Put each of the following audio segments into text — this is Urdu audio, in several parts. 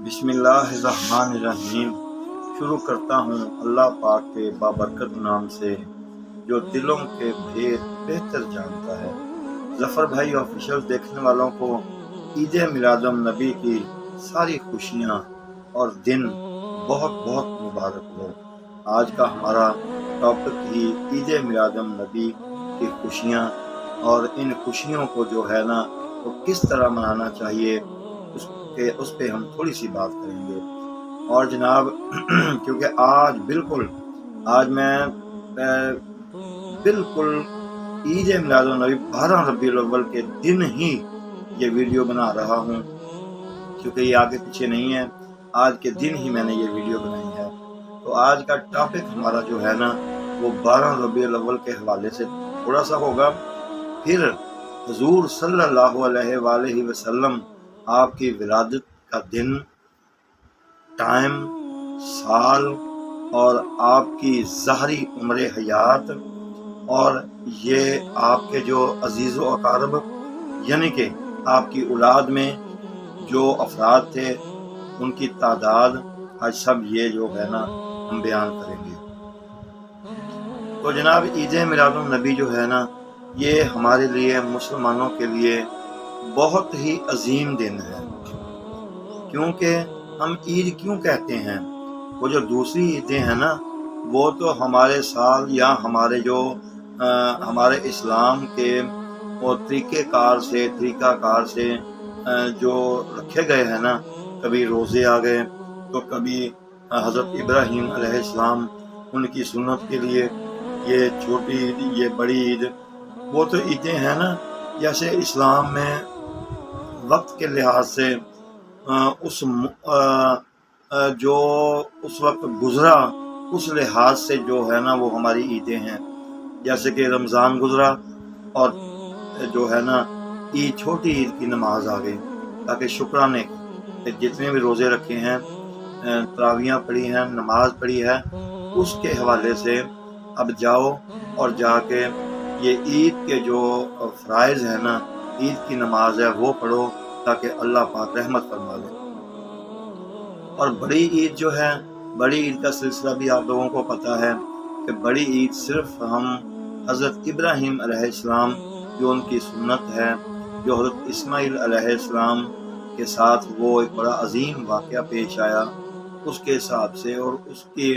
بسم اللہ الرحمن الرحیم۔ شروع کرتا ہوں اللہ پاک کے بابرکت نام سے جو دلوں کے بھید بہتر جانتا ہے۔ ظفر بھائی آفیشل دیکھنے والوں کو عید میلاد النبی کی ساری خوشیاں اور دن بہت بہت مبارک ہو۔ آج کا ہمارا ٹاپک ہی عید میلاد النبی کی خوشیاں اور ان خوشیوں کو جو ہے نا وہ کس طرح منانا چاہیے اس پہ ہم تھوڑی سی بات کریں گے۔ اور جناب کیونکہ آج میں بالکل عید میلاد النبی 12 ربیع الاول کے دن ہی یہ ویڈیو بنا رہا ہوں، کیونکہ یہ آگے پیچھے نہیں ہے، آج کے دن ہی میں نے یہ ویڈیو بنائی ہے۔ تو آج کا ٹاپک ہمارا جو ہے نا وہ 12 ربیع الاول کے حوالے سے تھوڑا سا ہوگا، پھر حضور صلی اللہ علیہ وآلہ وسلم آپ کی ولادت کا دن، ٹائم، سال اور آپ کی ظاہری عمر حیات، اور یہ آپ کے جو عزیز و اقارب یعنی کہ آپ کی اولاد میں جو افراد تھے ان کی تعداد، آج سب یہ جو ہے نا ہم بیان کریں گے۔ تو جناب عید میلاد النبی جو ہے نا یہ ہمارے لیے مسلمانوں کے لیے بہت ہی عظیم دن ہے، کیونکہ ہم عید کیوں کہتے ہیں؟ وہ جو دوسری عیدیں ہیں نا وہ تو ہمارے سال یا ہمارے اسلام کے وہ طریقہ کار سے جو رکھے گئے ہیں نا، کبھی روزے آ گئے تو کبھی حضرت ابراہیم علیہ السلام ان کی سنت کے لیے یہ چھوٹی عید، یہ بڑی عید، وہ تو عیدیں ہیں نا۔ جیسے اسلام میں وقت کے لحاظ سے جو اس وقت گزرا اس لحاظ سے جو ہے نا وہ ہماری عیدیں ہیں۔ جیسے کہ رمضان گزرا اور جو ہے نا عید، چھوٹی عید کی نماز آ گئی، تاکہ شکرانے جتنے بھی روزے رکھے ہیں، تراویحاں پڑھی ہیں، نماز پڑھی ہے، اس کے حوالے سے اب جاؤ اور جا کے یہ عید کے جو فرائض ہیں نا، عید کی نماز ہے وہ پڑھو تاکہ اللہ پاک رحمت فرما دے۔ اور بڑی عید جو ہے، بڑی عید کا سلسلہ بھی آپ لوگوں کو پتہ ہے کہ بڑی عید صرف ہم حضرت ابراہیم علیہ السلام جو ان کی سنت ہے، جو حضرت اسماعیل علیہ السلام کے ساتھ وہ ایک بڑا عظیم واقعہ پیش آیا، اس کے حساب سے اور اس کی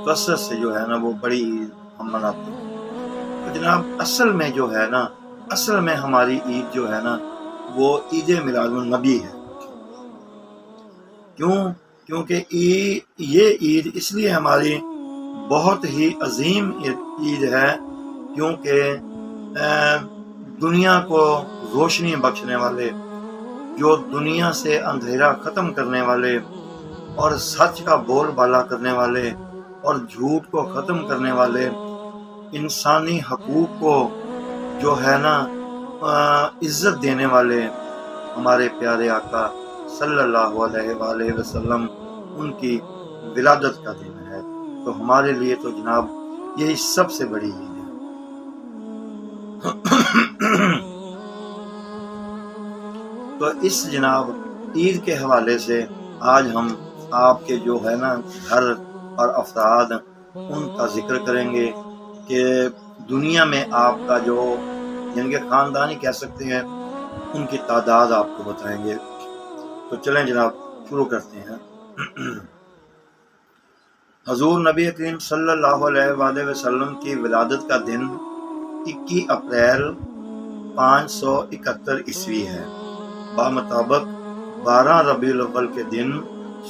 کثرت سے جو ہے نا وہ بڑی عید ہم مناتے ہیں۔ تو جناب اصل میں ہماری عید جو ہے نا وہ عید میلاد النبی ہے۔ کیونکہ یہ عید اس لیے ہماری بہت ہی عظیم عید ہے کیونکہ دنیا کو روشنی بخشنے والے، جو دنیا سے اندھیرا ختم کرنے والے اور سچ کا بول بالا کرنے والے اور جھوٹ کو ختم کرنے والے، انسانی حقوق کو جو ہے نا عزت دینے والے ہمارے پیارے آقا صلی اللہ علیہ وآلہ وسلم، ان کی ولادت کا دن ہے۔ تو ہمارے لیے تو جناب یہی سب سے بڑی عید ہے۔ تو اس جناب عید کے حوالے سے آج ہم آپ کے جو ہے نا گھر اور افراد ان کا ذکر کریں گے کہ دنیا میں آپ کا جو یعنی کہ خاندانی کہہ سکتے ہیں، ان کی تعداد آپ کو بتائیں گے۔ تو چلیں جناب شروع کرتے ہیں۔ حضور نبی کریم صلی اللہ علیہ وآلہ وسلم کی ولادت کا دن 21 اپریل 571 عیسوی ہے، بمطابق 12 ربیع الاول کے دن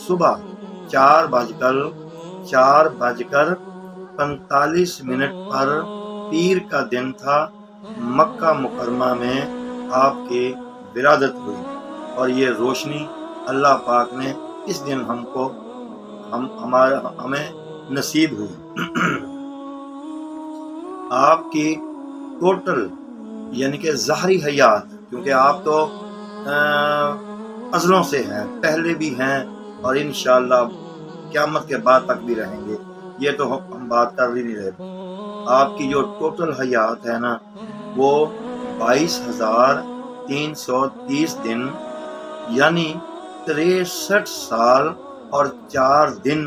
صبح 4:45 پر پیر کا دن تھا، مکہ مکرمہ میں آپ کی ولادت ہوئی، اور یہ روشنی اللہ پاک نے اس دن ہمیں نصیب ہوئی۔ آپ کی ٹوٹل یعنی کہ ظاہری حیات، کیونکہ آپ تو ازلوں سے ہیں، پہلے بھی ہیں اور انشاءاللہ قیامت کے بعد تک بھی رہیں گے، یہ تو ہم بات کر ہی نہیں رہے۔ آپ کی جو ٹوٹل حیات ہے نا وہ 22,330 دن یعنی 63 سال اور 4 دن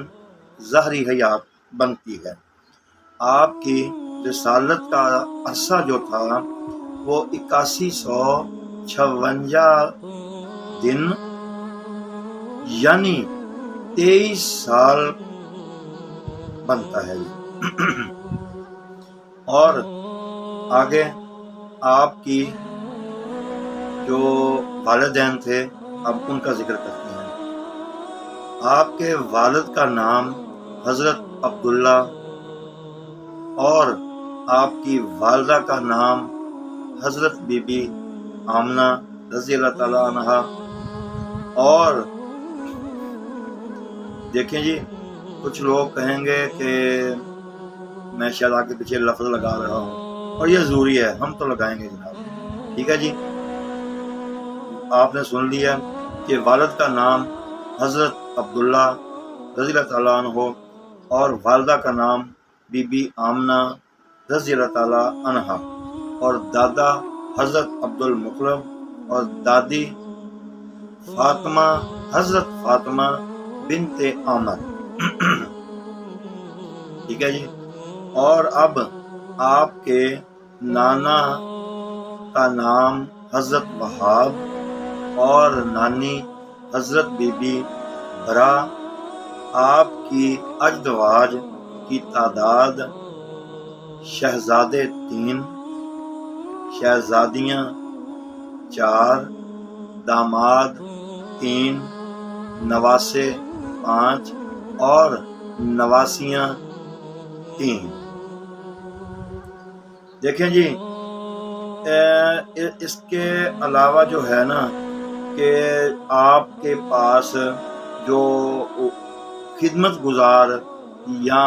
ظاہری حیات بنتی ہے۔ آپ کی رسالت کا عرصہ جو تھا وہ 8156 دن یعنی 23 سال بنتا ہے۔ اور آگے آپ کی جو والدین تھے اب ان کا ذکر کرتے ہیں۔ آپ کے والد کا نام حضرت عبداللہ اور آپ کی والدہ کا نام حضرت بی بی آمنہ رضی اللہ تعالیٰ عنہا۔ اور دیکھیں جی، کچھ لوگ کہیں گے کہ میں شاید آگے پیچھے لفظ لگا رہا ہوں، اور یہ ضروری ہے، ہم تو لگائیں گے جناب۔ ٹھیک ہے جی، آپ نے سن لیا کہ والد کا نام حضرت عبداللہ رضی اللہ تعالیٰ عنہ اور والدہ کا نام بی بی آمنہ رضی اللہ تعالیٰ عنہا، اور دادا حضرت عبد المطلب اور دادی فاطمہ حضرت فاطمہ بنت عامر۔ ٹھیک ہے جی، اور اب آپ کے نانا کا نام حضرت وہاب اور نانی حضرت بی بی برا۔ آپ کی ازدواج کی تعداد شہزادے 3، شہزادیاں 4، داماد 3، نواسے 5 اور نواسیاں 3۔ دیکھیں جی، اس کے علاوہ جو ہے نا کہ آپ کے پاس جو خدمت گزار یا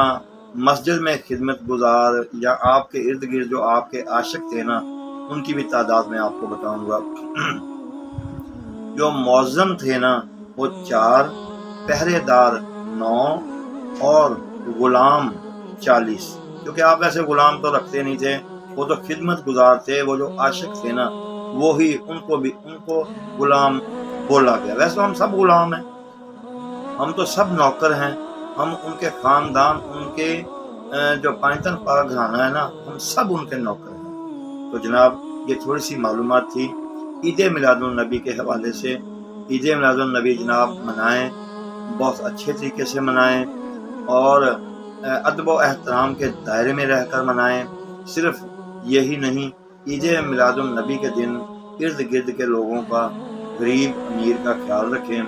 مسجد میں خدمت گزار یا آپ کے ارد گرد جو آپ کے عاشق تھے نا، ان کی بھی تعداد میں آپ کو بتاؤں گا۔ جو مؤذن تھے نا وہ 4، پہرے دار 9 اور غلام 40۔ کیونکہ آپ ایسے غلام تو رکھتے نہیں تھے، وہ تو خدمت گزار تھے، وہ جو عاشق تھے نا وہی ان کو غلام بولا گیا۔ ویسے ہم سب غلام ہیں، ہم تو سب نوکر ہیں، ہم ان کے خاندان، ان کے جو پانچتن پاک گھرانہ ہے نا، ہم سب ان کے نوکر ہیں۔ تو جناب یہ تھوڑی سی معلومات تھی عید میلاد النبی کے حوالے سے۔ عید میلاد النبی جناب منائیں، بہت اچھے طریقے سے منائیں، اور ادب و احترام کے دائرے میں رہ کر منائیں۔ صرف یہی نہیں، عید میلاد النبی کے دن ارد گرد کے لوگوں کا، غریب امیر کا خیال رکھیں،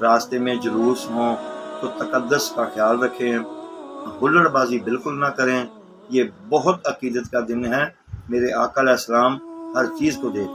راستے میں جلوس ہوں تو تقدس کا خیال رکھیں، ہلڑ بازی بالکل نہ کریں۔ یہ بہت عقیدت کا دن ہے، میرے آقا علیہ السلام ہر چیز کو دیکھ